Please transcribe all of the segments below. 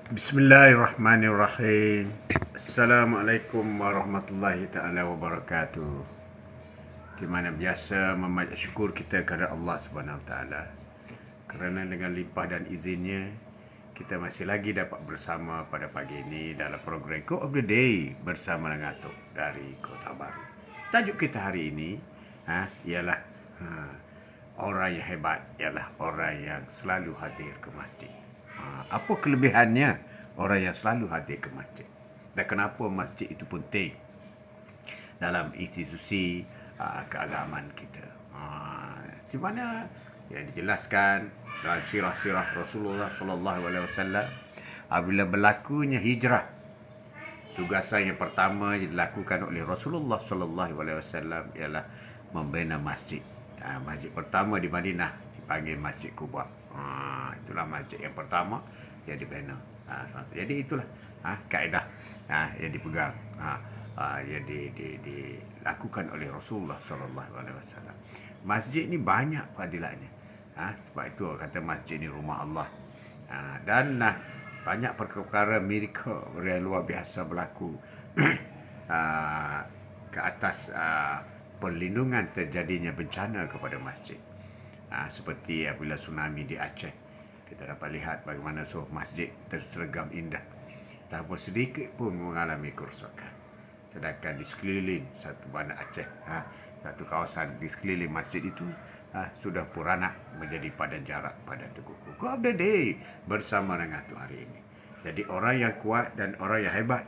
Bismillahirrahmanirrahim. Assalamualaikum warahmatullahi ta'ala wabarakatuh. Di mana biasa memanjat syukur kita kepada Allah Subhanahu Wa Taala. Kerana dengan limpah dan izinnya, kita masih lagi dapat bersama pada pagi ini dalam program Quote of the Day bersama dengan Atok dari Kota Baru. Tajuk kita hari ini ialah orang yang hebat ialah orang yang selalu hadir ke masjid. Apa kelebihannya orang yang selalu hadir ke masjid? Dan kenapa masjid itu penting dalam institusi keagamaan kita? Di mana yang dijelaskan dalam sirah-sirah Rasulullah sallallahu alaihi wasallam apabila berlakunya hijrah, tugasan yang pertama yang dilakukan oleh Rasulullah sallallahu alaihi wasallam ialah membina masjid. Masjid pertama di Madinah dipanggil Masjid Quba. Itulah masjid yang pertama yang dibina. Jadi itulah kaedah yang dipegang, yang dilakukan oleh Rasulullah sallallahu alaihi wasallam. Masjid ni banyak fadilatnya. Sebab itu kata masjid ni rumah Allah. Dan banyak perkara miracle yang luar biasa berlaku ke atas perlindungan terjadinya bencana kepada masjid. Seperti apabila tsunami di Aceh, kita dapat lihat bagaimana sebuah masjid tersergam indah tanpa sedikit pun mengalami kerosakan. Sedangkan di sekeliling satu bandar Aceh, satu kawasan di sekeliling masjid itu sudah puranak menjadi padan jarak, padan terkukur. Quote of the Day bersama dengan tu hari ini. Jadi orang yang kuat dan orang yang hebat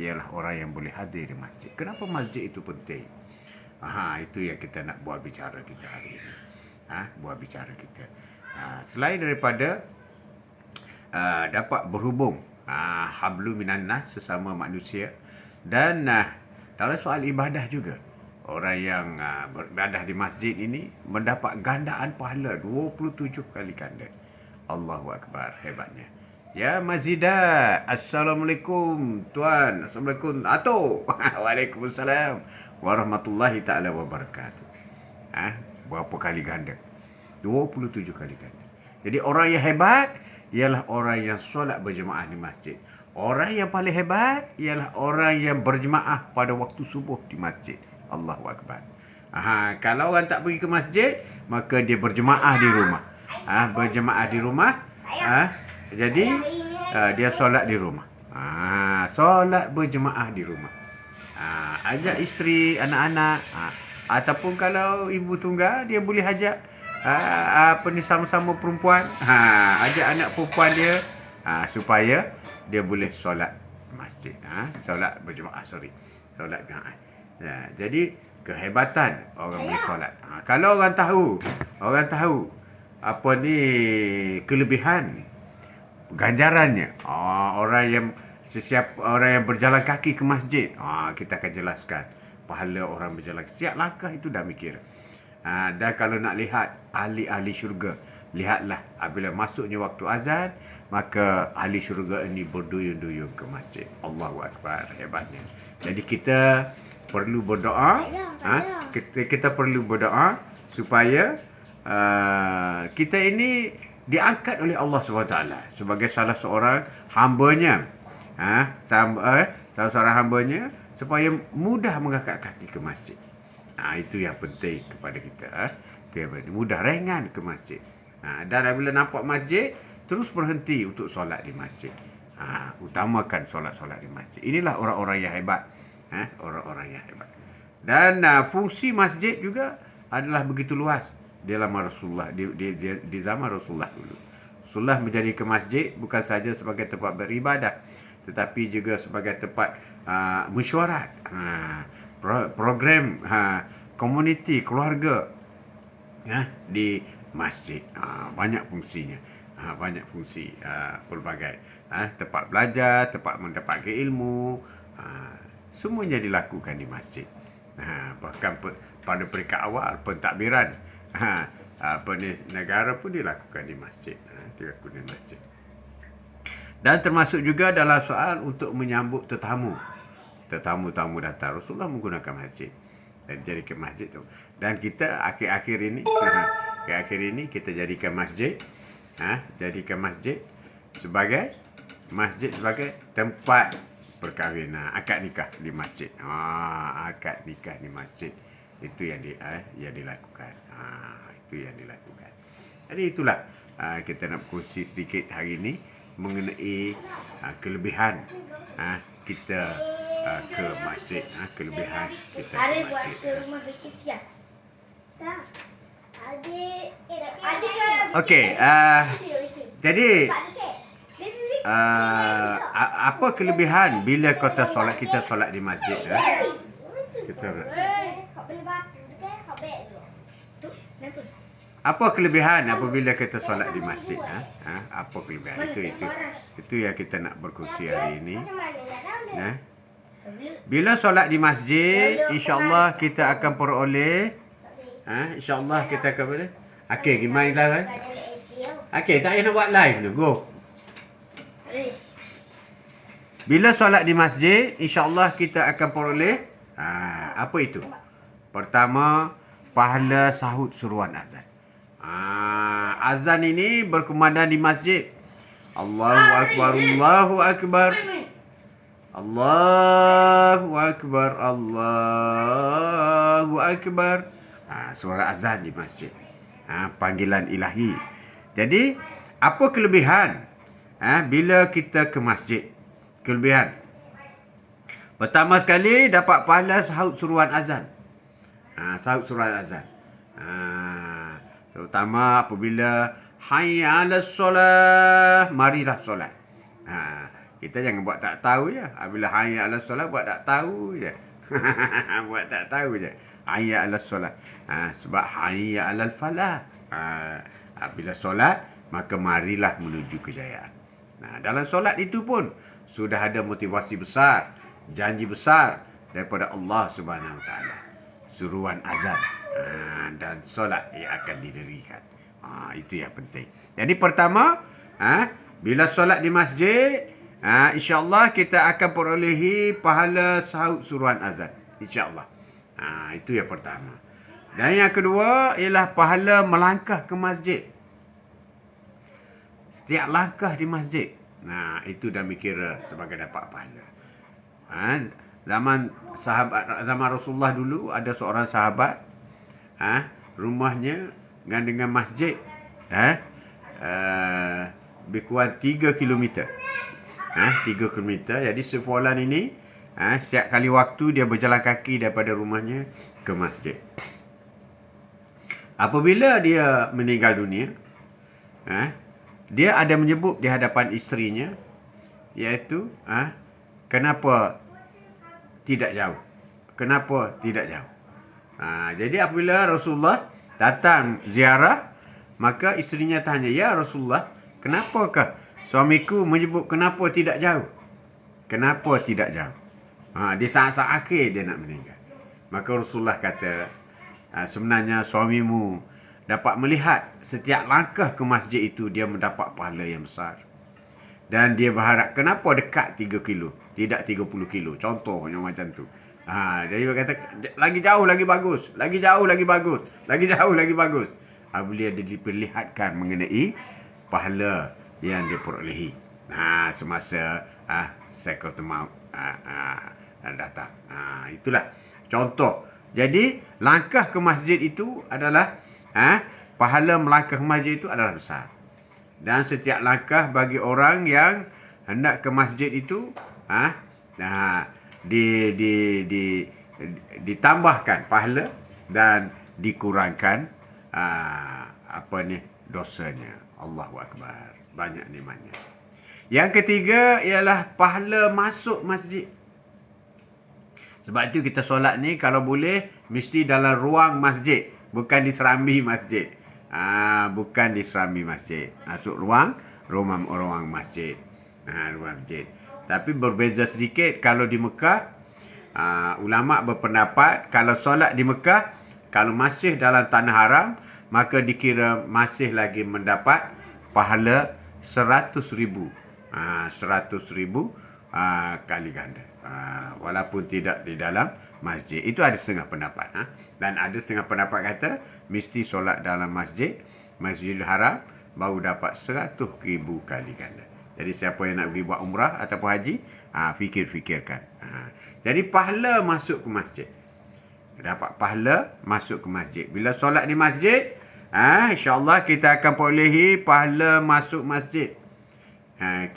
ialah orang yang boleh hadir di masjid. Kenapa masjid itu penting? Itu yang kita nak buat bicara kita hari ini. Buat bicara kita. Selain daripada dapat berhubung hablu minan nas, sesama manusia, dan dalam soal ibadah juga, orang yang beribadah di masjid ini mendapat gandaan pahala 27 kali ganda. Allahu Akbar, hebatnya. Ya Mazidah, Assalamualaikum Tuan. Assalamualaikum Atok. Waalaikumsalam warahmatullahi ta'ala wabarakatuh. Berapa kali ganda? 27 kali ganda. Jadi orang yang hebat ialah orang yang solat berjemaah di masjid. Orang yang paling hebat ialah orang yang berjemaah pada waktu subuh di masjid. Allahu Akbar. Kalau orang tak pergi ke masjid, maka dia berjemaah di rumah. Berjemaah di rumah. Jadi dia solat di rumah. Solat berjemaah di rumah. Ajak isteri, anak-anak, ataupun kalau ibu tunggal, dia boleh ajak sama-sama perempuan, ajak anak perempuan dia, supaya dia boleh solat masjid, solat berjemaah, solat jemaah. Jadi kehebatan orang boleh solat. Kalau orang tahu apa ni kelebihan, ganjarannya, orang yang berjalan kaki ke masjid, kita akan jelaskan pahala orang berjalan. Setiap langkah itu dah mikir. Dan kalau nak lihat ahli-ahli syurga, lihatlah apabila masuknya waktu azan, maka ahli syurga ini berduyun-duyun ke masjid. Allahu Akbar, hebatnya. Jadi kita perlu berdoa, kita perlu berdoa supaya kita ini diangkat oleh Allah SWT sebagai salah seorang hambanya, salah seorang hambanya, supaya mudah mengangkat kaki ke masjid. Itu yang penting kepada kita. Mudah ringan ke masjid. Dan apabila nampak masjid, terus berhenti untuk solat di masjid. Utamakan solat-solat di masjid. Inilah orang-orang yang hebat. Orang-orang yang hebat. Dan fungsi masjid juga adalah begitu luas di zaman Rasulullah, di zaman Rasulullah dulu. Rasulullah menjadikan masjid bukan saja sebagai tempat beribadah, tetapi juga sebagai tempat mesyuarat, program komuniti, keluarga di masjid. Banyak fungsinya, banyak fungsi pelbagai, tempat belajar, tempat mendapatkan ilmu, semuanya dilakukan di masjid. Bahkan pada peringkat awal pentadbiran negara pun dilakukan di masjid. Dan termasuk juga dalam soal untuk menyambut tetamu datang, Rasulullah menggunakan masjid. Dan jadikan masjid tu. Dan kita akhir-akhir ini kita jadikan masjid sebagai masjid sebagai tempat perkahwinan, akad nikah di masjid. Akad nikah di masjid. Itu yang dilakukan. Itu yang dilakukan. Jadi itulah kita nak berkongsi sedikit hari ini mengenai kelebihan kita ke masjid. Kelebihan kita ke Adik buat masjid. rumah bikin siap. Tak. Adik. Okey, jadi apa kelebihan bila kita solat di masjid? Apa kelebihan apabila kita solat di masjid? Apa kelebihan? Itu yang kita nak berkongsi hari ini. Bila solat di masjid, insya-Allah kita akan peroleh. InsyaAllah kita akan boleh. Okey, main live. Okey, tak payah nak buat live tu. Go. Bila solat di masjid, insya-Allah kita akan peroleh apa itu? Pertama, pahala sahut seruan azan. Azan ini berkumandang di masjid. Allahu akbar, Allahu akbar. Allahu akbar, Allahu akbar. Suara azan di masjid. Panggilan ilahi. Jadi, apa kelebihan bila kita ke masjid? Kelebihan. Pertama sekali, dapat pahala sahut suruhan azan. Sahut suruhan azan. Terutama apabila hayya 'alas solah, marilah solat. Kita jangan buat tak tahu je. Bila hayya 'alas solah, buat tak tahu je. Buat tak tahu je. Hayya 'alas solat. Sebab hayya 'alal falah. Bila solat, maka marilah menuju kejayaan. Dalam solat itu pun sudah ada motivasi besar, janji besar daripada Allah Subhanahu Wa Taala. Suruhan azan dan solat yang akan didirikan. Itu yang penting. Jadi pertama, bila solat di masjid, insya-Allah kita akan perolehi pahala sahut suruhan azan. Insya-Allah. Itu yang pertama. Dan yang kedua ialah pahala melangkah ke masjid. Setiap langkah di masjid, itu dah mikir sebagai dapat pahala. Zaman Rasulullah dulu ada seorang sahabat, rumahnya dengan masjid lebih kurang 3 km. 3 km. Jadi sebulan ini setiap kali waktu dia berjalan kaki daripada rumahnya ke masjid. Apabila dia meninggal dunia, dia ada menyebut di hadapan isterinya, iaitu kenapa tidak jauh? Kenapa tidak jauh? Jadi apabila Rasulullah datang ziarah, maka isterinya tanya, "Ya Rasulullah, kenapakah suamiku menyebut kenapa tidak jauh? Kenapa tidak jauh?" Di saat-saat akhir dia nak meninggal. Maka Rasulullah kata, sebenarnya suamimu dapat melihat setiap langkah ke masjid itu dia mendapat pahala yang besar. Dan dia berharap kenapa dekat 3 kilo, tidak 30 kilo. Contohnya macam tu. Jadi dia kata, lagi jauh lagi bagus. Lagi jauh lagi bagus. Lagi jauh lagi bagus. Beliau diperlihatkan mengenai pahala yang dia perolehi. Semasa sakaratul maut datang. Itulah contoh. Jadi langkah ke masjid itu adalah pahala melangkah ke masjid itu adalah besar. Dan setiap langkah bagi orang yang hendak ke masjid itu ditambahkan pahala dan dikurangkan dosanya. Allahu akbar. Banyak nikmatnya. Yang ketiga ialah pahala masuk masjid. Sebab itu kita solat ni kalau boleh mesti dalam ruang masjid, bukan di serambi masjid. Bukan di serambi masjid. Masuk ruang masjid. Ruang masjid. Tapi berbeza sedikit kalau di Mekah, ulama berpendapat kalau solat di Mekah, kalau masih dalam tanah haram, maka dikira masih lagi mendapat pahala 100,000. 100,000 kali ganda. Walaupun tidak di dalam masjid. Itu ada setengah pendapat. Dan ada setengah pendapat kata mesti solat dalam masjid, Masjidil Haram, baru dapat 100,000 kali ganda. Jadi siapa yang nak pergi buat umrah ataupun haji, fikir-fikirkan. Jadi pahala masuk ke masjid. Dapat pahala masuk ke masjid. Bila solat di masjid, insya-Allah kita akan perolehi pahala masuk masjid.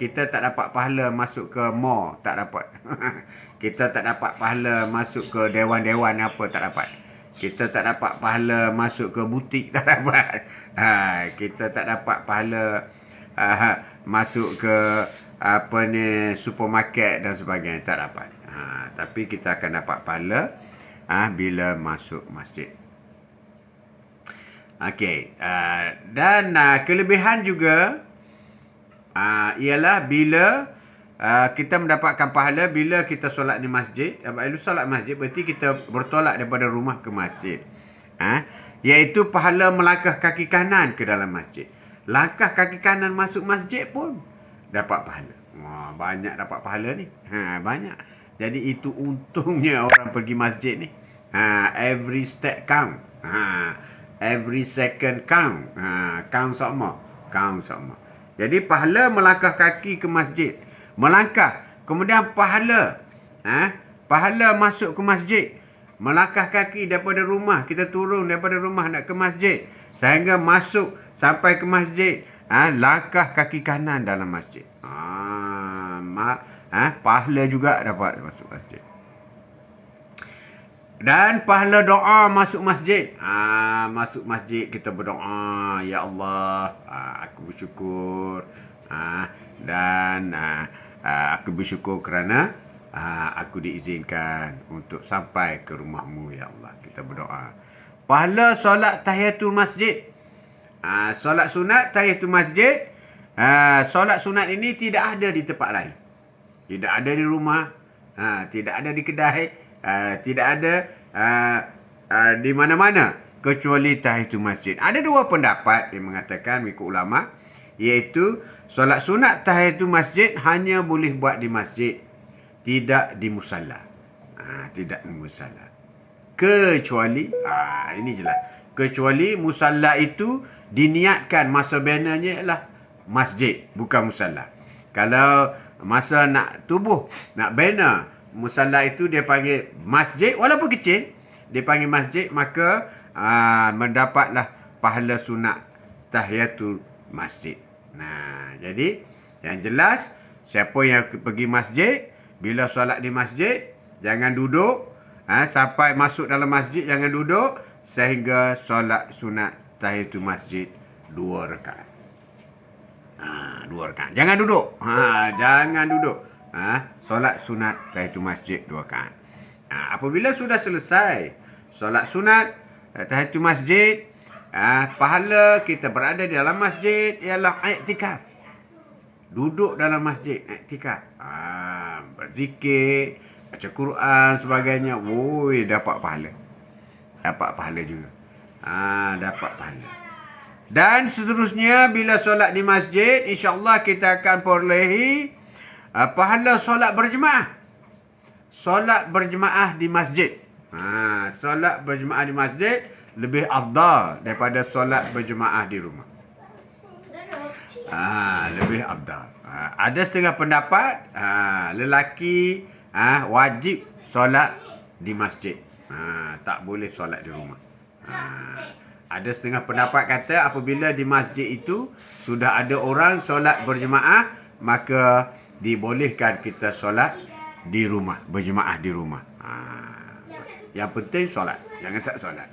Kita tak dapat pahala masuk ke mall, tak dapat. Kita tak dapat pahala masuk ke dewan-dewan apa, tak dapat. Kita tak dapat pahala masuk ke butik, tak dapat. Kita tak dapat pahala masuk ke supermarket dan sebagainya, tak dapat. Tapi kita akan dapat pahala bila masuk masjid. Okey, dan kelebihan juga ialah bila kita mendapatkan pahala bila kita solat di masjid. Bila solat masjid berarti kita bertolak daripada rumah ke masjid. Iaitu pahala melangkah kaki kanan ke dalam masjid. Langkah kaki kanan masuk masjid pun dapat pahala. Banyak dapat pahala ni. Banyak. Jadi itu untungnya orang pergi masjid ni. Every step count. Every second count. Count sama. Count sama. Jadi pahala melangkah kaki ke masjid. Melangkah. Kemudian pahala. Pahala masuk ke masjid. Melangkah kaki daripada rumah. Kita turun daripada rumah nak ke masjid. Sehingga masuk sampai ke masjid. Langkah kaki kanan dalam masjid. Pahala juga dapat masuk masjid. Dan pahala doa masuk masjid. Masuk masjid kita berdoa, ya Allah, aku bersyukur. Dan aku bersyukur kerana aku diizinkan untuk sampai ke rumahmu, ya Allah. Kita berdoa. Pahala solat tahiyatul masjid. Solat sunat tahiyatul masjid. Solat sunat ini tidak ada di tempat lain. Tidak ada di rumah. Tidak ada di kedai. Tidak ada di mana-mana kecuali tahiyatul masjid. Ada dua pendapat yang mengatakan mengikut ulama, iaitu solat sunat tahiyatul masjid hanya boleh buat di masjid, tidak di musalla. Tidak di musalla. Kecuali ini jelas. Kecuali musalla itu diniatkan masa bannernya ialah masjid, bukan musalla. Kalau masa nak tubuh, nak banner musalla itu dia panggil masjid, walaupun kecil, dia panggil masjid, maka mendapatlah pahala sunat tahiyatul masjid. Jadi yang jelas, siapa yang pergi masjid, bila solat di masjid, jangan duduk. Sampai masuk dalam masjid, jangan duduk. Sehingga solat sunat tahiyatul masjid 2 rakaat. 2 rakaat. Jangan duduk. Jangan duduk. Solat sunat tahiyatul masjid 2 rakaat. Apabila sudah selesai solat sunat tahiyatul masjid, pahala kita berada di dalam masjid ialah iktikaf. Duduk dalam masjid, iktikaf. Berzikir, baca Quran, sebagainya. Dapat pahala. Dapat pahala juga. Dapat pahala. Dan seterusnya, bila solat di masjid, insya-Allah kita akan perolehi pahala solat berjemaah. Solat berjemaah di masjid. Solat berjemaah di masjid lebih afdal daripada solat berjemaah di rumah. Lebih afdal. Ada setengah pendapat lelaki wajib solat di masjid. Tak boleh solat di rumah. Ada setengah pendapat kata apabila di masjid itu sudah ada orang solat berjemaah, maka dibolehkan kita solat di rumah, berjemaah di rumah. Yang penting solat, jangan tak solat.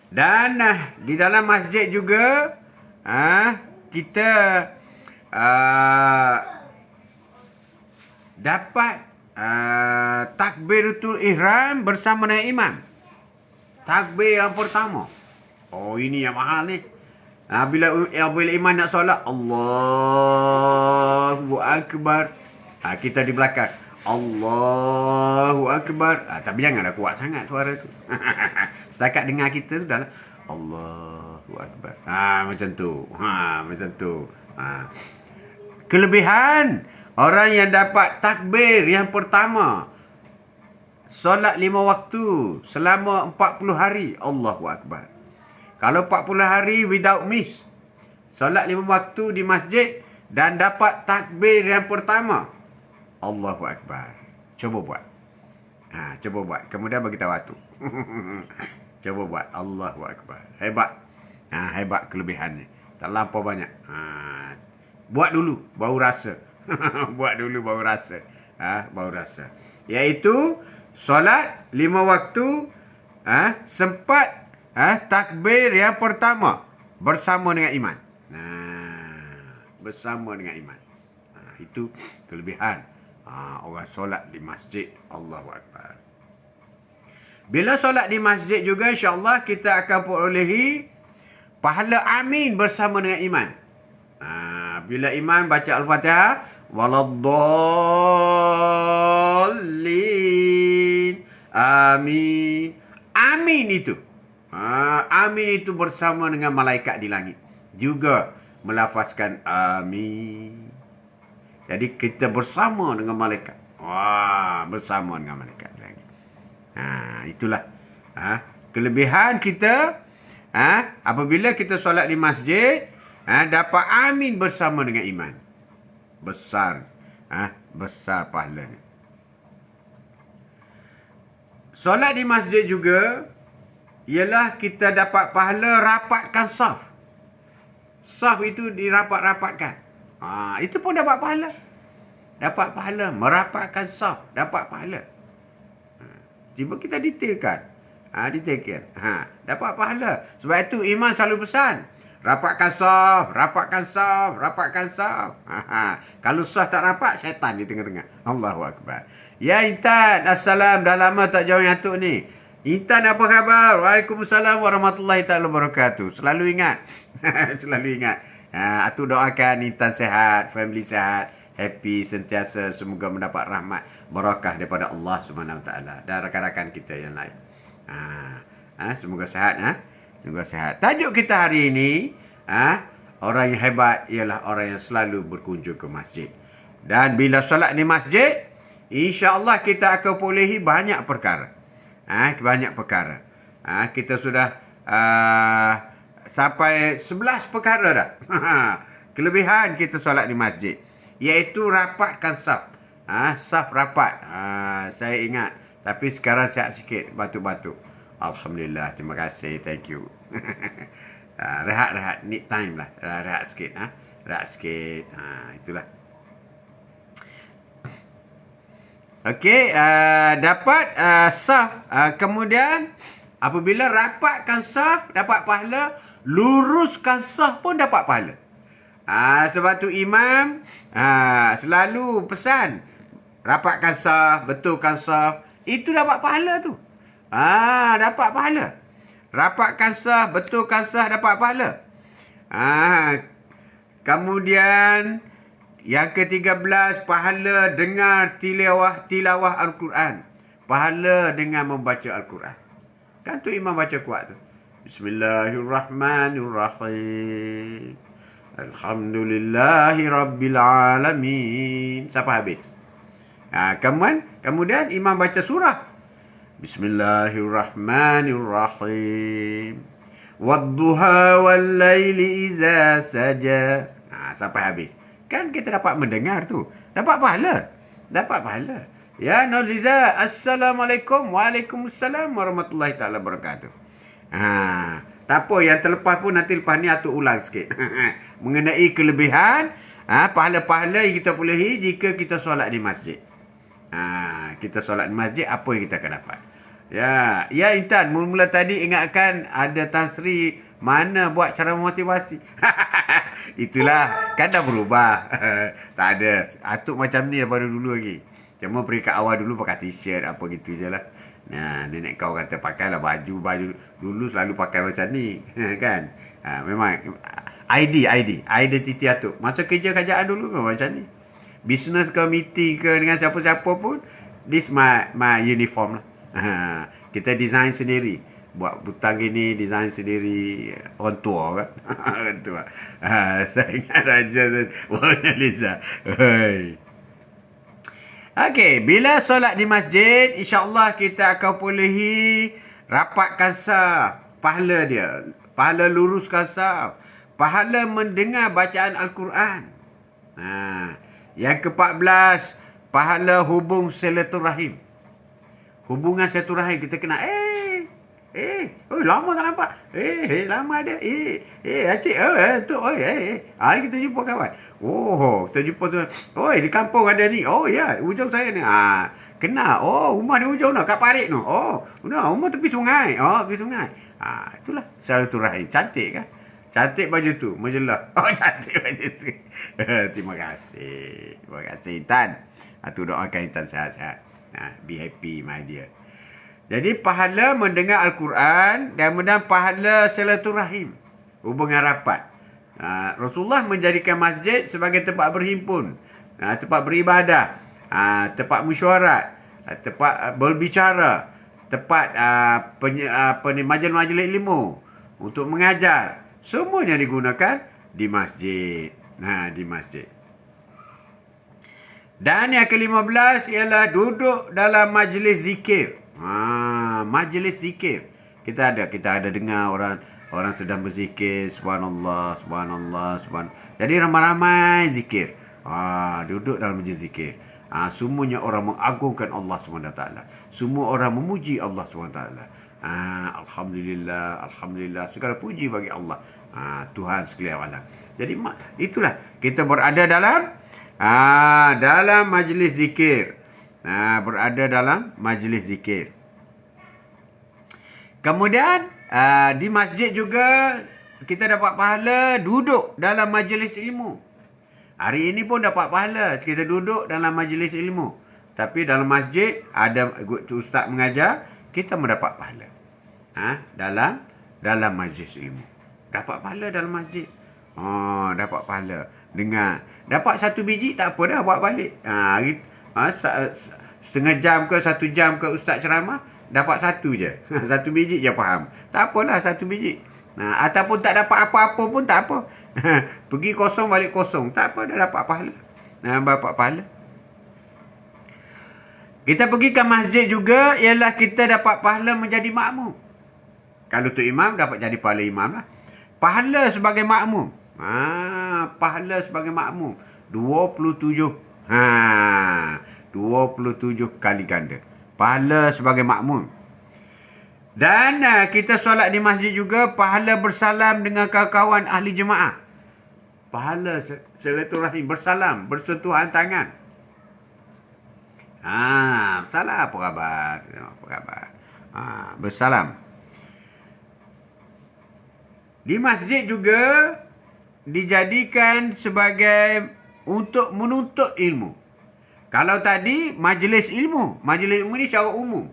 Dan di dalam masjid juga kita dapat takbiratul ihram bersama dengan imam. Takbir yang pertama. Ini yang mahal ni. Bila imam nak solat, Allahu Akbar. Kita di belakang. Allahu Akbar. Tapi janganlah kuat sangat suara tu. Setakat dengar kita tu dah. Allahu Akbar. Macam tu. Macam tu. Kelebihan orang yang dapat takbir yang pertama, solat 5 waktu selama 40 hari. Allahu Akbar. Kalau 40 hari without miss, solat 5 waktu di masjid dan dapat takbir yang pertama. Allahu Akbar. Cuba buat. Cuba buat. Kemudian bagi tahu waktu. Cuba buat. Allahu Akbar. Hebat. Hebat kelebihannya. Terlampau banyak. Buat dulu baru rasa. Buat dulu baru rasa. Baru rasa. Iaitu solat 5 waktu sempat takbir yang pertama bersama dengan iman. Bersama dengan iman. Itu kelebihan orang solat di masjid. Allahu Akbar. Bila solat di masjid juga, insya-Allah kita akan perolehi pahala amin bersama dengan iman. Bila iman baca Al-Fatihah, waladdallin. Amin. Amin itu. Amin itu bersama dengan malaikat di langit. Juga melafazkan amin. Jadi kita bersama dengan malaikat. Bersama dengan malaikat di langit. Itulah kelebihan kita apabila kita solat di masjid, dapat amin bersama dengan iman. Besar. Besar pahalanya. Solat di masjid juga ialah kita dapat pahala rapatkan saf. Saf itu dirapat-rapatkan. Itu pun dapat pahala. Dapat pahala. Merapatkan saf. Dapat pahala. Cuba kita detailkan. Detailkan. Dapat pahala. Sebab itu iman selalu pesan. Rapatkan saf. Rapatkan saf. Rapatkan saf. Kalau saf tak rapat, syaitan di tengah-tengah. Allahu Akbar. Ya Intan. Assalam. Dah lama tak jawab yang atuk ni. Intan apa khabar? Waalaikumsalam warahmatullahi ta'ala wabarakatuh. Selalu ingat. Selalu ingat. Atuk doakan Intan sehat, family sehat, happy sentiasa, semoga mendapat rahmat, barakah daripada Allah Subhanahu Wa Taala dan rakan-rakan kita yang lain. Semoga sehat. Semoga sehat. Tajuk kita hari ini, orang yang hebat ialah orang yang selalu berkunjung ke masjid. Dan bila solat di masjid, insya-Allah kita akan perolehi banyak perkara. Banyak perkara. Kita sudah sampai 11 perkara dah. Kelebihan kita solat di masjid. Iaitu rapatkan saf. Saf rapat. Saya ingat. Tapi sekarang sihat sikit. Batuk-batuk. Alhamdulillah. Terima kasih. Thank you. Rehat-rehat. Need time lah. Rehat sikit. Rehat sikit. Itulah. Okey, dapat saf. Kemudian apabila rapatkan saf dapat pahala, luruskan saf pun dapat pahala. Sebab tu imam selalu pesan rapatkan saf, betulkan saf, itu dapat pahala tu. Dapat pahala. Rapatkan saf, betulkan saf dapat pahala. Kemudian yang ke-13, pahala dengar tilawah Al-Quran. Pahala dengan membaca Al-Quran. Kan tu imam baca kuat tu. Bismillahirrahmanirrahim. Alhamdulillahi Rabbil Alamin. Sampai habis. Kemudian imam baca surah. Bismillahirrahmanirrahim. Wadduha wal laili iza saja. Sampai habis. Kan kita dapat mendengar tu. Dapat pahala. Dapat pahala. Ya Nurliza. Assalamualaikum. Waalaikumsalam warahmatullahi ta'ala wabarakatuh. Tak apa. Yang terlepas pun nanti lepas ni atuk ulang sikit. Mengenai kelebihan. Pahala-pahala yang kita bolehi jika kita solat di masjid. Kita solat di masjid. Apa yang kita akan dapat. Ya Intan. Mula-mula tadi ingatkan ada Tan Sri. Mana buat cara motivasi. Itulah. Kan dah berubah. Tak ada. Atuk macam ni daripada dulu lagi. Cuma peringkat awal dulu pakai t-shirt. Apa gitu je lah. Nenek kau kata pakailah baju. Dulu selalu pakai macam ni. Kan. Memang. Identiti atuk. Masa kerja kerajaan dulu memang macam ni. Business ke meeting ke dengan siapa-siapa pun. This my uniform lah. Kita design sendiri. Buat butang gini, design sendiri. Orang tua kan. Orang tua. Saya ingat Raja tu. Warna Liza. Okey. Bila solat di masjid, insyaAllah kita akan bolehi rapatkan saf. Pahala dia. Pahala luruskan saf. pahala mendengar bacaan Al-Quran. Yang ke-14, pahala hubung silaturahim. Hubungan silaturahim kita kena lama tak nampak. Lama ada. Acik, tu, kita jumpa kawan. Kita jumpa tu. Di kampung ada ni. Ya, ujung saya ni. Kena. Rumah di ujung tu, kat parit tu. Rumah tepi sungai. Tepi sungai. Itulah silaturahim. Cantik kan? Cantik baju tu, menjelah. Cantik baju tu. Terima kasih. Terima kasih, Intan. Tu doakan Intan sihat-sihat. Be happy, my dear. Jadi, pahala mendengar Al-Quran dan mendapat pahala silaturahim. Hubungan rapat. Rasulullah menjadikan masjid sebagai tempat berhimpun. Tempat beribadah. Tempat mesyuarat. Tempat berbicara. Tempat majlis-majlis ilmu. Untuk mengajar. Semuanya digunakan di masjid. Di masjid. Dan yang ke-15 ialah duduk dalam majlis zikir. Majlis zikir. Kita ada dengar orang sedang berzikir. Subhanallah, subhanallah, subhanallah. Jadi ramai-ramai zikir. Duduk dalam majlis zikir. Semuanya orang mengagungkan Allah SWT. Semua orang memuji Allah SWT. Alhamdulillah, Alhamdulillah. Segala puji bagi Allah. Tuhan sekalian alam. Jadi itulah. Kita berada dalam majlis zikir. Berada dalam majlis zikir. Kemudian, di masjid juga, kita dapat pahala duduk dalam majlis ilmu. Hari ini pun dapat pahala. Kita duduk dalam majlis ilmu. Tapi dalam masjid, ada ustaz mengajar, kita mendapat pahala. Dalam majlis ilmu. Dapat pahala dalam masjid. Dapat pahala. Dengar. Dapat 1 biji, tak apa dah, buat balik. Setengah jam ke 1 jam ke ustaz ceramah, dapat 1 je. 1 biji je faham. Tak apalah 1 biji. Ataupun tak dapat apa-apa pun tak apa. Pergi kosong, balik kosong. Tak apa, dah dapat pahala. Dapat pahala. Kita pergi ke masjid juga, ialah kita dapat pahala menjadi makmum. Kalau tu imam, dapat jadi pahala imam lah. Pahala sebagai makmum. Pahala sebagai makmum. 27. 27 kali ganda. Pahala sebagai makmum. Dan kita solat di masjid juga, pahala bersalam dengan kawan-kawan ahli jemaah. Pahala silaturahim, bersalam, bersentuhan tangan. Salam, apa khabar? Apa khabar? Bersalam. Di masjid juga dijadikan sebagai untuk menuntut ilmu. Kalau tadi majlis ilmu ni secara umum.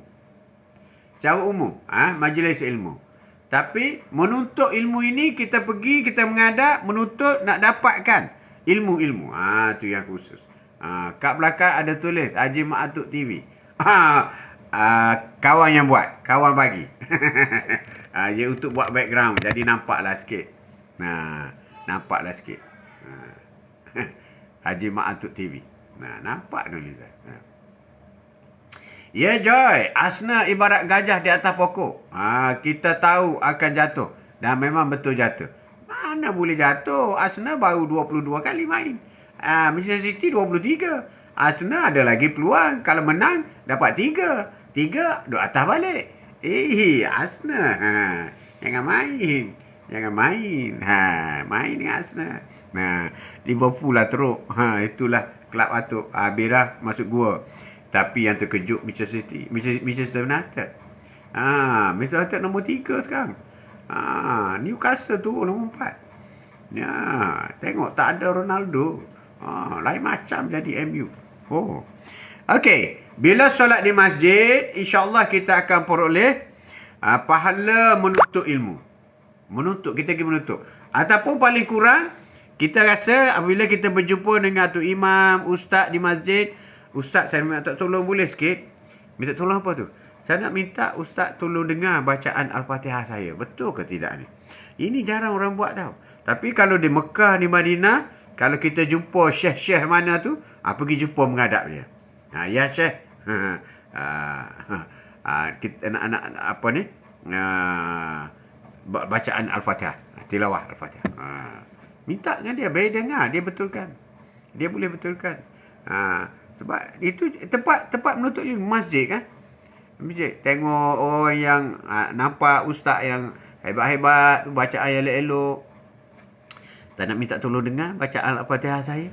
Secara umum, majlis ilmu. Tapi menuntut ilmu ini kita pergi, kita mengadap, menuntut nak dapatkan ilmu-ilmu. Tu yang khusus. Kat belakang ada tulis Haji Mak Atuk TV. Kawan yang buat, kawan bagi. Dia untuk buat background, jadi nampaklah sikit. Nampaklah sikit. Haji Mak Atuk TV. Nampak tulisan. Ya Joy, asna ibarat gajah di atas pokok. Kita tahu akan jatuh. Dan memang betul jatuh. Mana boleh jatuh? Asna baru 22 kali main. Manchester City 23. Arsenal ada lagi peluang. Kalau menang, dapat 3. 3, duduk atas balik. Arsenal. Jangan main. Jangan main. Main dengan Arsenal. Liverpool lah teruk. Itulah kelab atuk. Bera masuk gua. Tapi yang terkejut Manchester City. Manchester United. Manchester United nombor 3 sekarang. Newcastle tu nombor 4. Tengok tak ada Ronaldo. Lain macam jadi MU. Okey. Bila solat di masjid, insyaAllah kita akan peroleh pahala menuntut ilmu. Kita pergi menuntut. Ataupun paling kurang, kita rasa apabila kita berjumpa dengan tu imam, ustaz di masjid, ustaz saya minta tolong boleh sikit. Minta tolong apa tu? Saya nak minta ustaz tolong dengar bacaan Al-Fatihah saya. Betul ke tidak ni? Ini jarang orang buat tau. Tapi kalau di Mekah, di Madinah, kalau kita jumpa syekh-syekh mana tu, pergi jumpa menghadap dia. Ya syekh. Kita anak-anak apa ni? bacaan Al-Fatihah. Tilawah Al-Fatihah. Minta dengan dia, bagi dengar, dia betulkan. Dia boleh betulkan. Sebab itu tempat menuntut ilmu, masjid kan. Masjid. Tengok orang yang nampak ustaz yang hebat-hebat, bacaan yang elok-elok. Tak nak minta tolong dengar bacaan Al-Fatihah saya.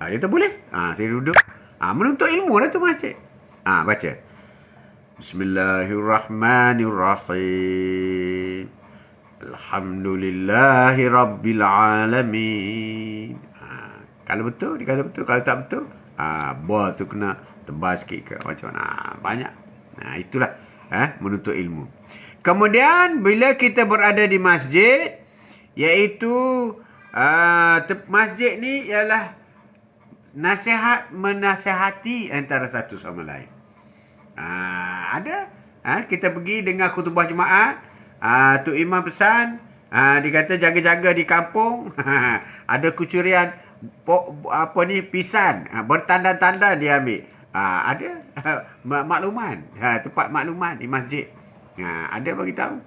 Dia tak boleh. Saya duduk. Menuntut ilmu lah tu masjid. Baca. Bismillahirrahmanirrahim. Alhamdulillahi Rabbil Alamin. Kalau betul, dia kata betul. Kalau tak betul, buah tu kena tebal sikit ke macam mana. Banyak. Itulah menuntut ilmu. Kemudian, bila kita berada di masjid, iaitu masjid ni ialah menasihati antara satu sama lain. Ada. Kita pergi dengar khutbah Jumaat. Tok Imam pesan, dia kata jaga-jaga di kampung. Ada kucurian pisan, bertandan-tandan dia ambil. Ada makluman, tempat makluman di masjid. Ada bagi tahu.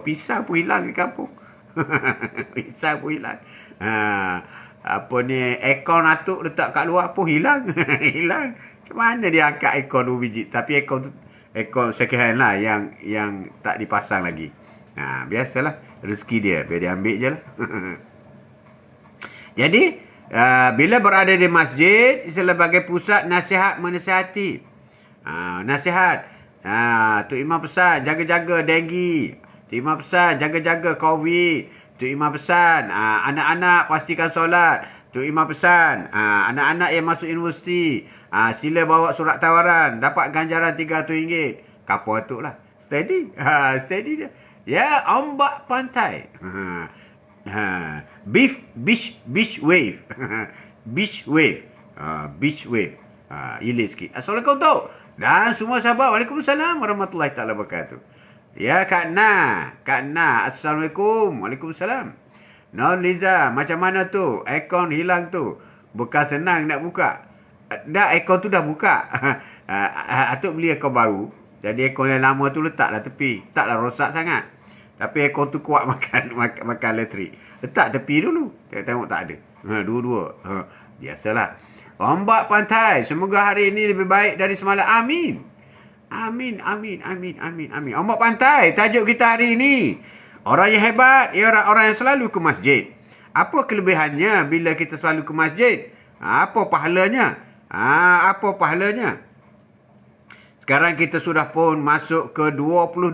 Pisang pun hilang di kampung. Pisang pun hilang. Ekor natuk letak kat luar pun hilang. Hilang. Macam mana dia angkat ekor 2 biji? Tapi ekor second hand lah yang tak dipasang lagi. Biasalah rezeki dia, biar dia ambil je lah. Jadi bila berada di masjid sebagai pusat nasihat menasihati. Nasihat. Tok Imam pesan jaga-jaga denggi. Tok Imam pesan jaga-jaga COVID. Tok Imam pesan anak-anak pastikan solat. Tok Imam pesan anak-anak yang masuk universiti sila bawa surat tawaran, dapat ganjaran RM300. Kapal tu lah. Steady. Steady dia. Ya, ombak pantai. Beach wave. Beach wave. Beach wave. Ilik sikit. Assalamualaikum tu. Dan semua sahabat. Waalaikumsalam warahmatullahi taala wabarakatuh. Ya, Kak Na. Assalamualaikum. Waalaikumsalam. Non Liza, macam mana tu? Akaun hilang tu. Bukan senang nak buka. Dah, akaun tu dah buka. Atuk beli akaun baru. Jadi akaun yang lama tu letaklah tepi. Taklah rosak sangat. Tapi akaun tu kuat makan elektrik. Letak tepi dulu. Tengok tak ada. Dua-dua. Biasalah. Ombak pantai. Semoga hari ini lebih baik dari semalam. Amin. Amin. Ombak pantai. Tajuk kita hari ini. Orang yang hebat ialah orang yang selalu ke masjid. Apa kelebihannya bila kita selalu ke masjid? Apa pahalanya? Sekarang kita sudah pun masuk ke 22.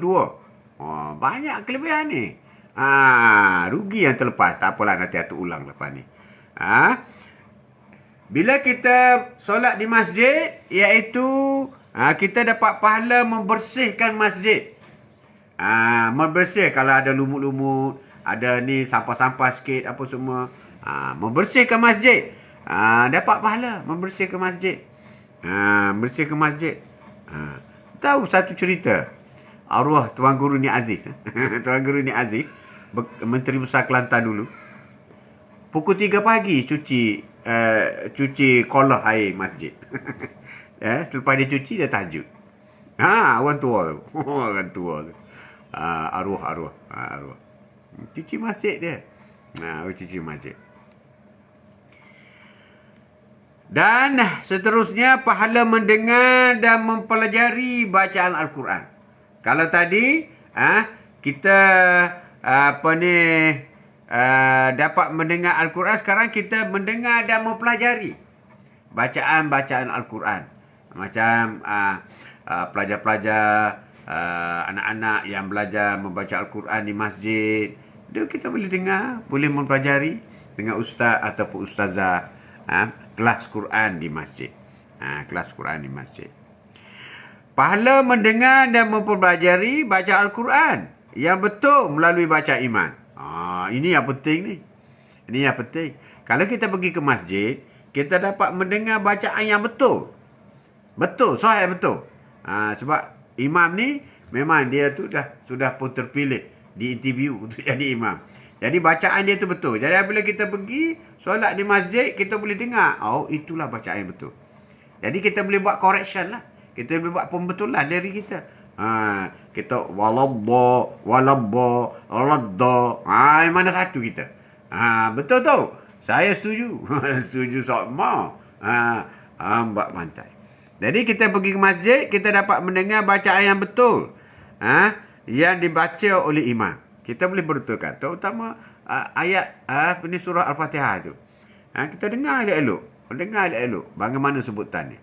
Banyak kelebihan ni. Rugi yang terlepas. Tak apalah, nanti aku ulang lepas ni. Bila kita solat di masjid, iaitu kita dapat pahala membersihkan masjid. Membersih kalau ada lumut-lumut, ada ni sampah-sampah sikit apa semua. Membersihkan masjid. Dapat pahala membersihkan masjid. Bersihkan masjid. Tahu satu cerita. Arwah Tuan Guru Ni Aziz. Tuan Guru Ni Aziz, Menteri Besar Kelantan dulu. Pukul 3 pagi cuci kolah air masjid. Selepas dia cuci, dia tahajud. Orang tua tu. Orang tua tu. Arwah. Cuci masjid dia. Cuci masjid. Dan seterusnya, pahala mendengar dan mempelajari bacaan Al-Quran. Kalau tadi kita dapat mendengar Al-Quran, sekarang kita mendengar dan mempelajari bacaan-bacaan Al-Quran. Macam pelajar-pelajar, anak-anak yang belajar membaca Al-Quran di masjid, itu kita boleh dengar, boleh mempelajari dengan ustaz ataupun ustazah kelas Quran di masjid. Kelas Quran di masjid. Pahala mendengar dan mempelajari baca Al-Quran yang betul melalui baca iman. Ini yang penting ni. Ini yang penting. Kalau kita pergi ke masjid, kita dapat mendengar bacaan yang betul. Betul, sahih betul. Sebab imam ni memang dia tu sudah pun terpilih di interview untuk jadi imam. Jadi bacaan dia tu betul. Jadi apabila kita pergi solat di masjid, kita boleh dengar. Itulah bacaan yang betul. Jadi kita boleh buat correction lah. Kita boleh buat pembetulan dari kita. Kita walabba, waladda. Yang mana satu kita? Betul tu. Saya setuju. Setuju sama. Mbak pantai. Jadi kita pergi ke masjid, kita dapat mendengar bacaan yang betul. Yang dibaca oleh imam. Kita boleh betulkan. Terutama ayat ini surah Al-Fatihah tu. Kita dengar elok-elok. Dengar elok-elok. Bagaimana sebutannya.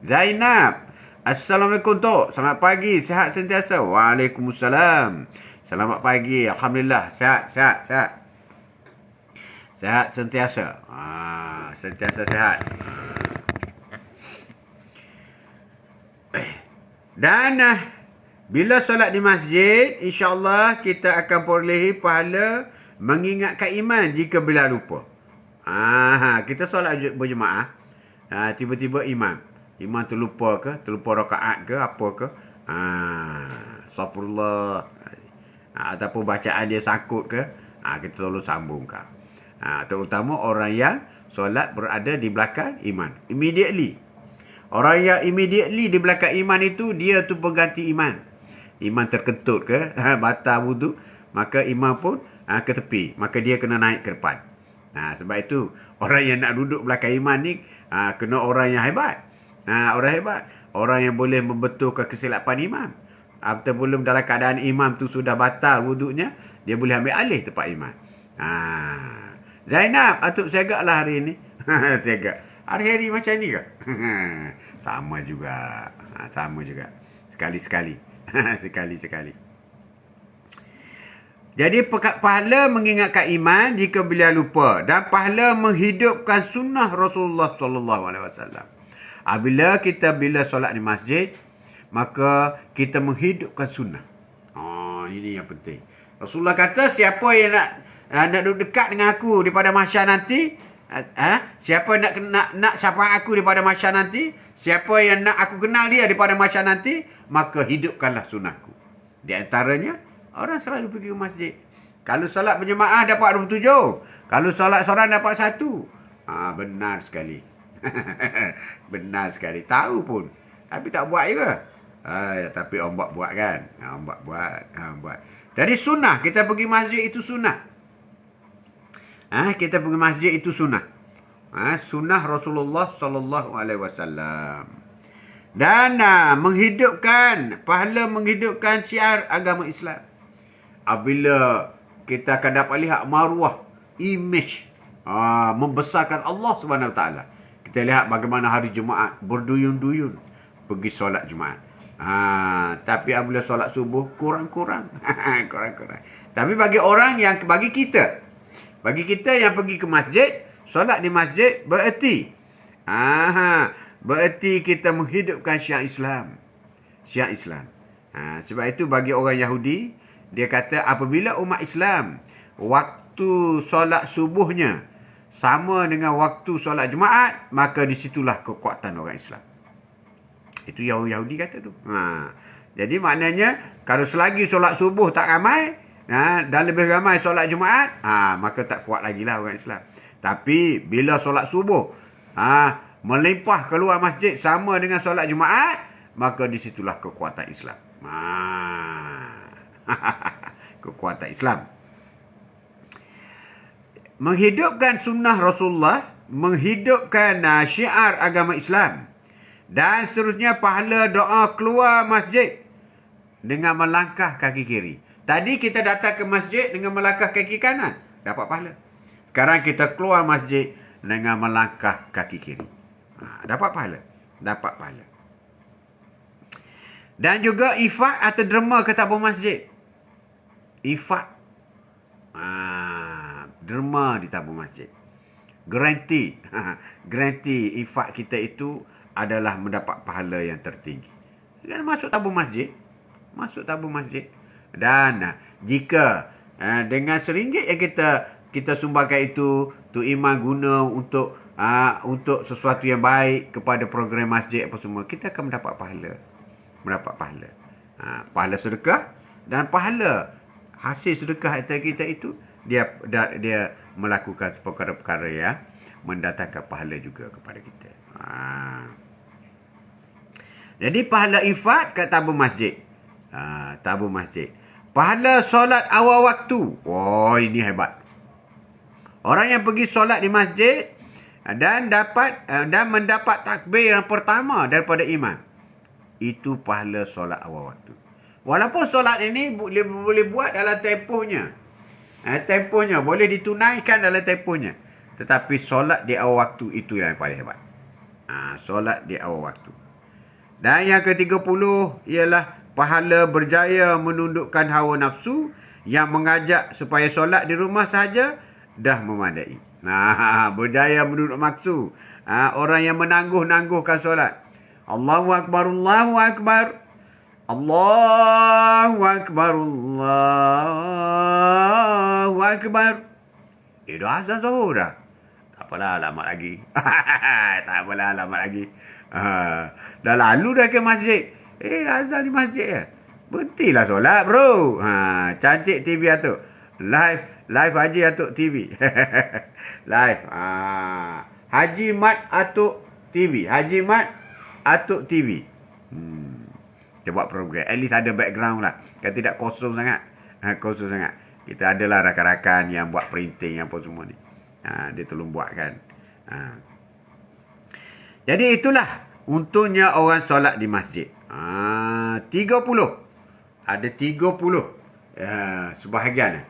Zainab. Assalamualaikum Tok. Selamat pagi. Sihat sentiasa. Waalaikumsalam. Selamat pagi. Alhamdulillah. Sihat. Sihat sentiasa. Sentiasa sihat. Dan bila solat di masjid, insya-Allah kita akan perolehi pahala mengingatkan iman jika bila lupa. Kita solat berjemaah. Tiba-tiba imam terlupa rakaat ke apa ke. Astagfirullah. Ataupun bacaan dia sangkut ke. Kita tolong sambungkan. Terutama orang yang solat berada di belakang imam. Immediately. Orang yang immediately di belakang imam itu, dia tu pengganti imam. Imam terkentut ke, batal wuduk, maka imam pun ke tepi. Maka dia kena naik ke depan. Sebab itu, orang yang nak duduk belakang imam ni, kena orang yang hebat. Orang hebat. Orang yang boleh membetulkan kesilapan imam. Apabila belum dalam keadaan imam tu sudah batal wuduknya, dia boleh ambil alih tempat imam. Zainab, atuk segak lah hari ni. Segak. Hari-hari macam ni ke? Sama juga. Sama juga. Sekali-sekali. Sekali-sekali. Jadi pahala mengingatkan iman jika beliau lupa. Dan pahala menghidupkan sunnah Rasulullah SAW. Bila solat di masjid, maka kita menghidupkan sunnah. Ini yang penting. Rasulullah kata, siapa yang nak duduk dekat dengan aku daripada mahsyar nanti, siapa nak syafaat aku daripada mahsyar nanti, siapa yang nak aku kenal dia daripada mahsyar nanti, maka hidupkanlah sunnahku. Di antaranya, orang selalu pergi ke masjid. Kalau solat berjemaah dapat 27. Kalau solat seorang dapat 1. Benar sekali. Benar sekali. Tahu pun. Tapi tak buat juga. Tapi ombak buat kan. Ombak buat. Jadi sunnah. Kita pergi masjid itu sunnah. Kita pergi masjid itu sunnah. Sunnah Rasulullah SAW. Dan pahala menghidupkan syiar agama Islam. Apabila kita akan dapat lihat maruah, image, membesarkan Allah SWT. Kita lihat bagaimana hari Jumaat berduyun-duyun pergi solat Jumaat. Tapi apabila solat subuh kurang-kurang. Kurang-kurang. Tapi bagi kita yang pergi ke masjid, solat di masjid bererti. Bererti kita menghidupkan syiar Islam. Syiar Islam. Sebab itu bagi orang Yahudi, dia kata apabila umat Islam waktu solat subuhnya sama dengan waktu solat Jumaat, maka disitulah kekuatan orang Islam. Itu yang orang Yahudi kata tu. Jadi maknanya kalau selagi solat subuh tak ramai, dan lebih ramai solat Jumaat, maka tak kuat lagi lah orang Islam. Tapi bila solat subuh melimpah keluar masjid sama dengan solat Jumaat, maka disitulah kekuatan Islam. Kekuatan Islam. Menghidupkan sunnah Rasulullah, menghidupkan syiar agama Islam. Dan seterusnya pahala doa keluar masjid dengan melangkah kaki kiri. Tadi kita datang ke masjid dengan melangkah kaki kanan, dapat pahala. Sekarang kita keluar masjid dengan melangkah kaki kiri. Dapat pahala. Dapat pahala. Dan juga ifak atau derma ke tabung masjid. Ifak. Derma di tabung masjid. Garanti. Garanti ifak kita itu adalah mendapat pahala yang tertinggi. Kan masuk tabung masjid. Masuk tabung masjid. Dan jika dengan RM1 yang kita sumbangkan itu, tu imam guna untuk sesuatu yang baik kepada program masjid apa semua, kita akan mendapat pahala. Mendapat pahala. Pahala sedekah dan pahala hasil sedekah kita itu dia melakukan perkara-perkara yang mendatangkan pahala juga kepada kita. Jadi pahala infak kat tabung masjid. Tabur masjid. Pahala solat awal waktu. Oh, ini hebat. Orang yang pergi solat di masjid dan mendapat takbir yang pertama daripada imam, itu pahala solat awal waktu. Walaupun solat ini boleh buat dalam tempohnya. Tempohnya boleh ditunaikan dalam tempohnya. Tetapi solat di awal waktu itu yang paling hebat. Solat di awal waktu. Dan yang ke-30 ialah pahala berjaya menundukkan hawa nafsu yang mengajak supaya solat di rumah saja dah memadai. Berjaya menunduk nafsu. Orang yang menangguh-nangguhkan solat. Allahu Akbar, Allahu Akbar. Allahu Akbar, Allahu Akbar. Dah azan zuhur dah. Tak apalah lama lagi. Tak apalah lama lagi. Dah lalu dah ke masjid. Azan di masjid ya. Berhentilah solat bro. Cantik TV Atuk. Live Haji Atuk TV. Live. Haji Mat Atuk TV. Haji Mat Atuk TV. Kita buat program. At least ada background lah. Kan tidak kosong sangat. Kosong sangat. Kita adalah rakan-rakan yang buat printing apa semua ni. Dia tolong buat kan. Jadi itulah untungnya orang solat di masjid. 30. Ada 30. Sebahagian.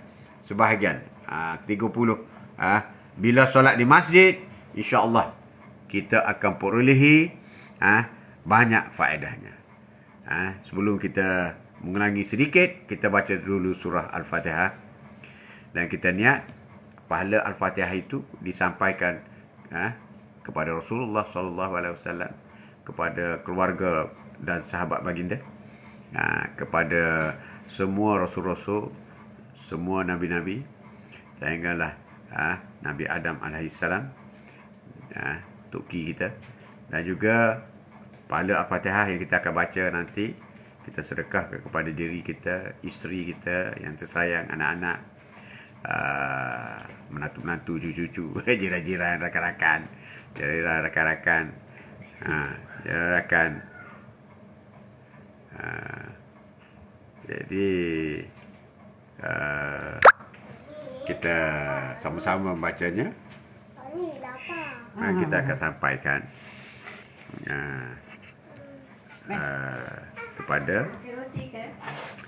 30. Bila solat di masjid, insya-Allah kita akan perolehi banyak faedahnya. Sebelum kita mengulangi sedikit, kita baca dulu surah Al-Fatihah. Dan kita niat pahala Al-Fatihah itu disampaikan kepada Rasulullah sallallahu alaihi wasallam, kepada keluarga dan sahabat baginda, kepada semua rasul-rasul, semua nabi-nabi, sehinggalah Nabi Adam alaihissalam, tuki kita, dan juga pahala Al-Fatihah yang kita akan baca nanti, kita sedekahkan kepada diri kita, isteri kita yang tersayang, anak-anak, menantu-menantu, cucu-cucu, jiran-jiran, rakan-rakan, jiran-rakan. Jadi kita sama-sama membacanya. Kita akan sampaikan kepada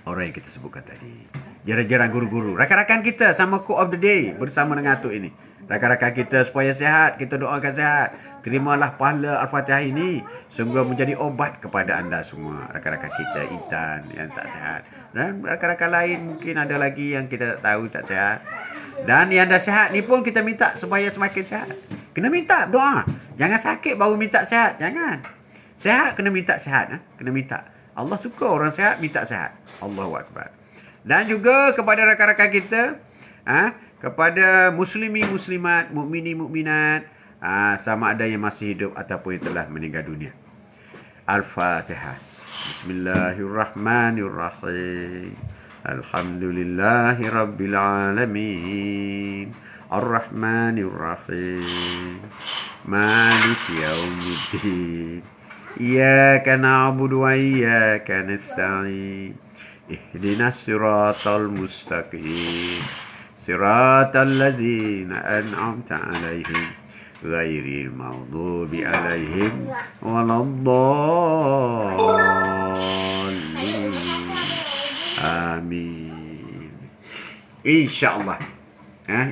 orang yang kita sebutkan tadi. Jiran-jiran guru-guru, rakan-rakan kita sama Quote of the Day bersama dengan Atuk ini. Rakan-rakan kita supaya sihat, kita doakan sihat. Terimalah pahala Al-Fatihah ini sungguh menjadi obat kepada anda semua. Rakan-rakan kita Intan yang tak sihat, dan rakan-rakan lain mungkin ada lagi yang kita tak tahu tak sihat. Dan yang dah sihat ni pun kita minta supaya semakin sihat. Kena minta doa. Jangan sakit baru minta sihat. Jangan. Sihat kena minta sihat. Kena minta. Allah suka orang sihat minta sihat. Allahu Akbar. Dan juga kepada rakan-rakan kita, kepada muslimi muslimat, mukmini mukminat, sama ada yang masih hidup ataupun yang telah meninggal dunia. Al-Fatihah. Bismillahirrahmanirrahim. Alhamdulillahi rabbil alamin. Ar-Rahmanir-Rahim. Maliki yaumiddin. Iyyaka na'budu wa iyyaka nasta'in. Ihdinas siratal mustaqim. Siratal ladzina an'amta 'alaihim ghairil maghdubi 'alaihim waladdallin. Amin. InsyaAllah.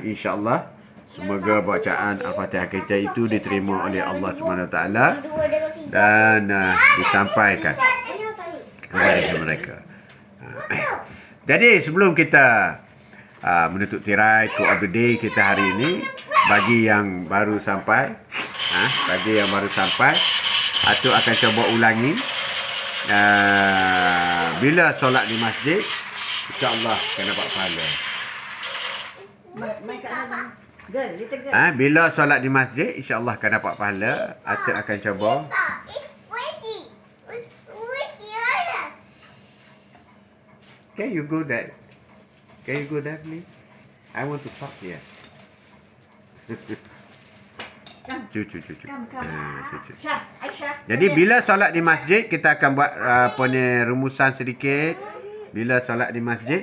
InsyaAllah. Semoga bacaan Al-Fatihah kita itu diterima oleh Allah SWT dan disampaikan kepada mereka. Jadi sebelum kita menutup tirai Quote of the Day kita hari ini, bagi yang baru sampai, Atuk akan cuba ulangi. Bila solat di masjid, insya-Allah akan dapat pahala. Bila solat di masjid, insya-Allah akan dapat pahala. Atuk akan cuba. Can you go there? Can you go there, please? I want to talk here. Cucu. Cucu. Aisyah, Aisyah. Jadi bila solat di masjid, kita akan buat rumusan sedikit. Bila solat di masjid,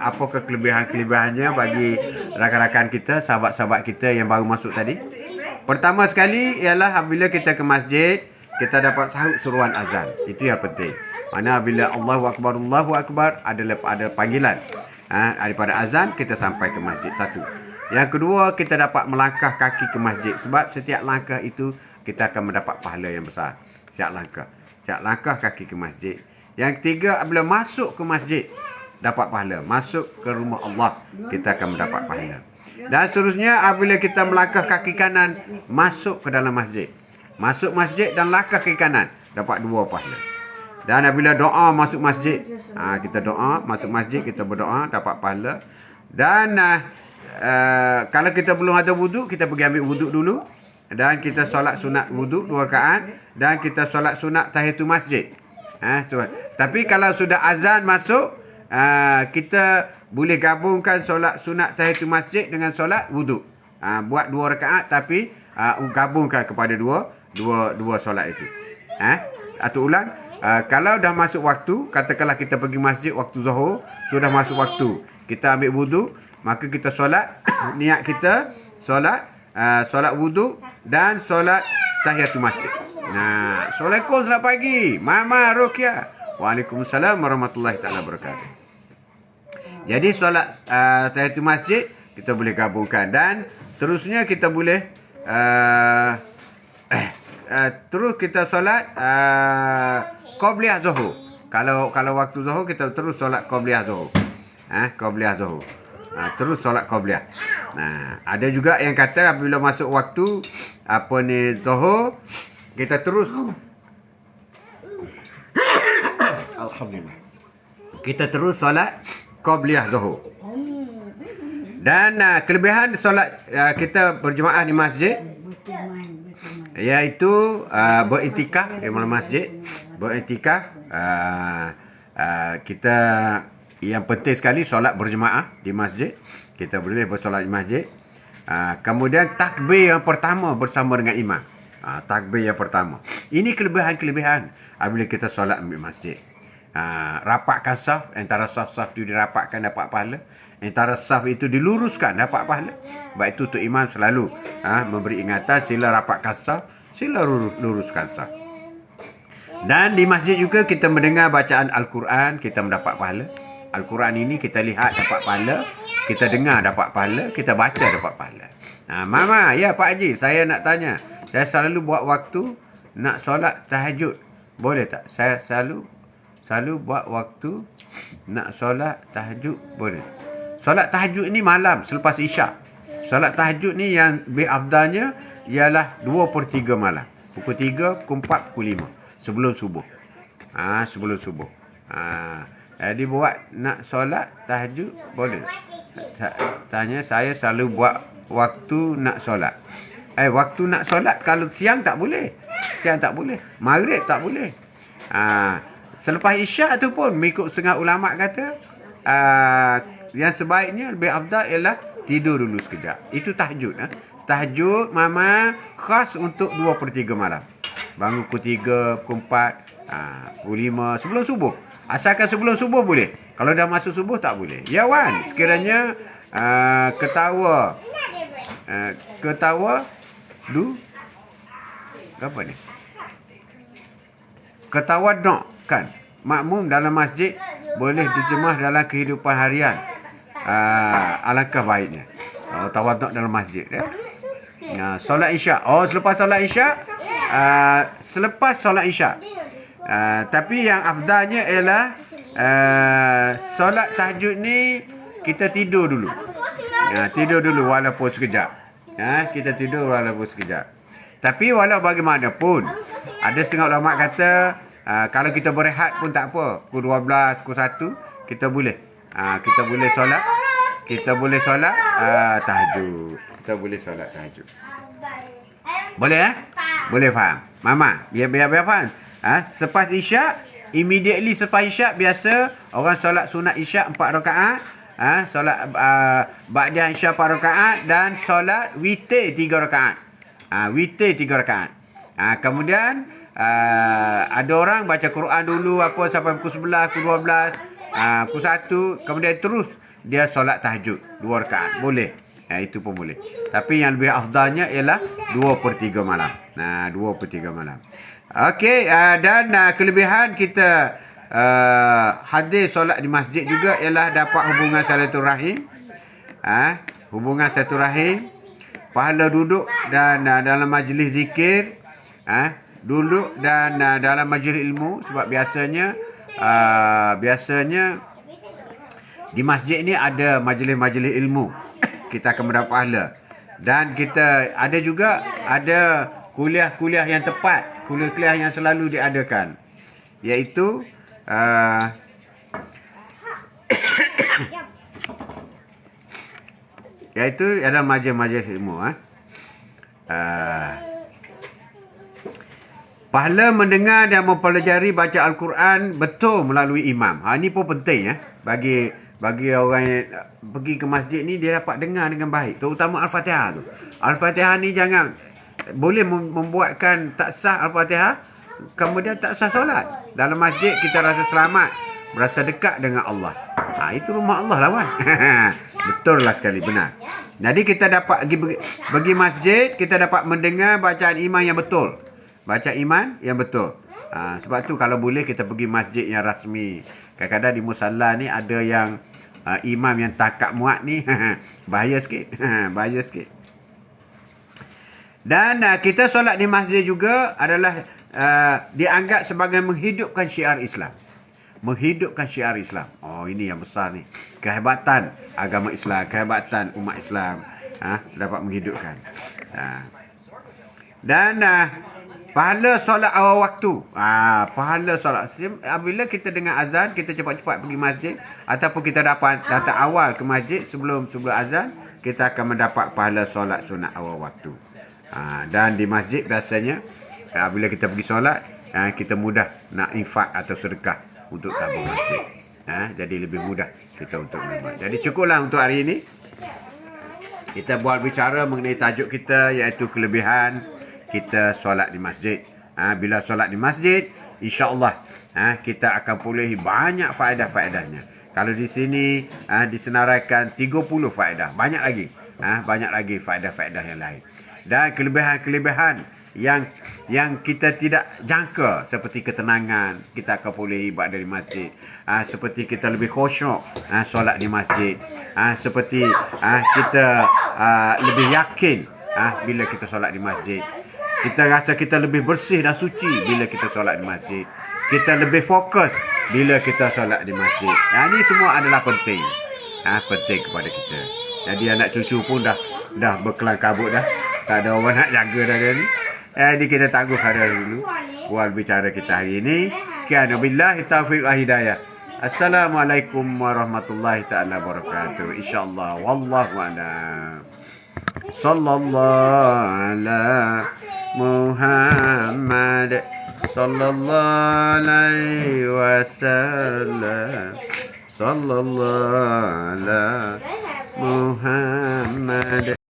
apakah kelebihan-kelebihannya bagi rakan-rakan kita, sahabat-sahabat kita yang baru masuk tadi? Pertama sekali ialah apabila kita ke masjid, kita dapat sahut seruan azan. Itu yang penting. Mana bila Allahu Akbar ada panggilan. Daripada azan kita sampai ke masjid. Satu. Yang kedua, kita dapat melangkah kaki ke masjid. Sebab setiap langkah itu kita akan mendapat pahala yang besar. Setiap langkah kaki ke masjid. Yang ketiga, apabila masuk ke masjid, dapat pahala. Masuk ke rumah Allah, kita akan mendapat pahala. Dan seterusnya, apabila kita melangkah kaki kanan, masuk ke dalam masjid. Masuk masjid dan langkah kaki kanan, dapat 2 pahala. Dan apabila doa masuk masjid, kita doa, masuk masjid, kita berdoa, dapat pahala. Dan kalau kita belum ada wuduk, kita pergi ambil wuduk dulu. Dan kita solat sunat wuduk 2 rakaat. Dan kita solat sunat tahiyatul masjid. Tapi kalau sudah azan masuk, kita boleh gabungkan solat sunat tahiyatul masjid dengan solat wuduk. Buat 2 rakaat tapi gabungkan kepada dua solat itu. Atau ulang, kalau dah masuk waktu, katakanlah kita pergi masjid waktu Zuhur, sudah masuk waktu, kita ambil wuduk, maka kita solat, niat kita solat wuduk dan solat tahiyatul masjid. Assalamualaikum, selamat pagi Mama Ruqyah. Waalaikumsalam warahmatullahi taala wabarakatuh. Jadi solat tahiyatul masjid kita boleh gabungkan, dan terusnya kita boleh terus kita solat qabliyah zuhur. Kalau waktu zuhur kita terus solat qabliyah zuhur. Qabliyah zuhur. Terus solat qabliyah. Ada juga yang kata apabila masuk waktu zuhur, kita terus alhamdulillah. Kita terus solat qabliyah zuhur. Dan kelebihan solat kita berjemaah di masjid iaitu beriktikaf di dalam masjid. Beriktikaf, kita yang penting sekali solat berjemaah di masjid. Kita boleh bersolat di masjid. Kemudian takbir yang pertama bersama dengan imam. Takbir yang pertama. Ini kelebihan-kelebihan apabila kita solat di masjid. Rapatkan saf, antara saf-saf itu dirapatkan dapat pahala. Antara saf itu diluruskan dapat pahala. Baik itu Tok Imam selalu memberi ingatan, sila rapatkan saf, sila luruskan saf. Dan di masjid juga kita mendengar bacaan Al-Quran, kita mendapat pahala. Al-Quran ini kita lihat dapat pahala, kita dengar dapat pahala, kita baca dapat pahala. Mama, ya Pak Haji, saya nak tanya. Saya selalu buat waktu nak solat tahajud. Boleh tak? Saya selalu buat waktu nak solat tahajud. Boleh. Solat tahajud ni malam selepas isyak. Solat tahajud ni yang afdalnya ialah 2/3 malam. Pukul 3, pukul 4, pukul 5. Sebelum subuh. Sebelum subuh. Jadi buat nak solat tahajud boleh. Tanya, saya selalu buat waktu nak solat. Waktu nak solat kalau siang tak boleh. Siang tak boleh. Maghrib tak boleh. Selepas isyak tu pun mengikut setengah ulama kata yang sebaiknya lebih afdal ialah tidur dulu sekejap. Itu tahajud. Tahajud mama khas untuk 2/3 malam. Bangun pukul 3, pukul 4, pukul 5 sebelum subuh. Asalkan sebelum subuh boleh. Kalau dah masuk subuh tak boleh. Ya Wan, sekiranya ketawa apa ni? Ketawaduk kan makmum dalam masjid boleh diterjemah dalam kehidupan harian. Alangkah baiknya tawaduk dalam masjid ya. Solat isyak. Selepas solat isyak, tapi yang afdalnya ialah solat tahajud ni kita tidur dulu. Tidur dulu walaupun sekejap. Kita tidur walaupun sekejap. Tapi walau bagaimanapun, ada setengah ulama kata kalau kita berehat pun tak apa. Pukul 12, pukul 1 kita boleh. Kita boleh solat. Kita boleh solat tahajud. Kita boleh solat tahajud. Boleh Boleh faham. Mama, biar faham. Selepas isyak, immediately selepas isyak biasa orang solat sunat isyak 4 rakaat. solat ba'da isya 4 rakaat dan solat witir 3 rakaat. Witir 3 rakaat. Kemudian ada orang baca Quran dulu apa sampai pukul 11, pukul 12, pukul 1, kemudian terus dia solat tahajud 2 rakaat. Boleh. Itu pun boleh. Tapi yang lebih afdalnya ialah 2/3 malam. 2/3 malam. Okey, dan kelebihan kita hadir solat di masjid juga ialah dapat hubungan silaturahim. Hubungan silaturahim, pahala duduk dan dalam majlis zikir, duduk dan dalam majlis ilmu, sebab biasanya di masjid ni ada majlis-majlis ilmu. Kita akan mendapat pahala. Dan kita ada kuliah-kuliah yang tepat, kuliah-kuliah yang selalu diadakan, iaitu adalah majlis-majlis ilmu. Pahala mendengar dan mempelajari baca Al-Quran betul melalui imam. Ini pun penting bagi orang yang pergi ke masjid ni, dia dapat dengar dengan baik. Terutama Al-Fatihah tu. Al-Fatihah ni jangan boleh membuatkan tak sah Al-Fatihah, kemudian tak sah solat. Dalam masjid kita rasa selamat, berasa dekat dengan Allah. Itu rumah Allah lawan. Betul lah sekali, benar. Jadi kita dapat pergi masjid, kita dapat mendengar bacaan imam yang betul. Baca iman yang betul. Sebab tu kalau boleh kita pergi masjid yang rasmi. Kadang-kadang di musalla ni ada yang imam yang takak muat ni bahaya sikit. Bahaya sikit. Dan kita solat di masjid juga adalah dianggap sebagai menghidupkan syiar Islam. Menghidupkan syiar Islam. Ini yang besar ni. Kehebatan agama Islam, kehebatan umat Islam dapat menghidupkan. Dan pahala solat awal waktu. Pahala solat. Apabila kita dengar azan, kita cepat-cepat pergi masjid, ataupun kita datang awal ke masjid sebelum azan, kita akan mendapat pahala solat sunat awal waktu. Dan di masjid biasanya bila kita pergi solat, kita mudah nak infak atau sedekah untuk tabung masjid. Jadi lebih mudah kita untuk menerima. Jadi cukuplah untuk hari ini. Kita buat bicara mengenai tajuk kita, iaitu kelebihan kita solat di masjid. Bila solat di masjid, insya-Allah kita akan perolehi banyak faedah-faedahnya. Kalau di sini disenaraikan 30 faedah, banyak lagi. Banyak lagi faedah-faedah yang lain. Dan kelebihan-kelebihan yang kita tidak jangka, seperti ketenangan, kita akan perolehi dari masjid. Seperti kita lebih khusyuk solat di masjid. Seperti kita lebih yakin bila kita solat di masjid. Kita rasa kita lebih bersih dan suci bila kita solat di masjid. Kita lebih fokus bila kita solat di masjid. Ini semua adalah penting. Penting kepada kita. Jadi anak cucu pun dah berkelang kabut dah. Tak ada orang nak jaga dah dia ni. Jadi kita tangguh kadar dulu buat bicara kita hari ini. Sekian, wabillahi taufiq wal hidayah. Assalamualaikum warahmatullahi taala wabarakatuh. InsyaAllah. Wallahu a'lam. Sallallahu ala Muhammad sallallahu alaihi wasallam. Sallallahu ala Muhammad.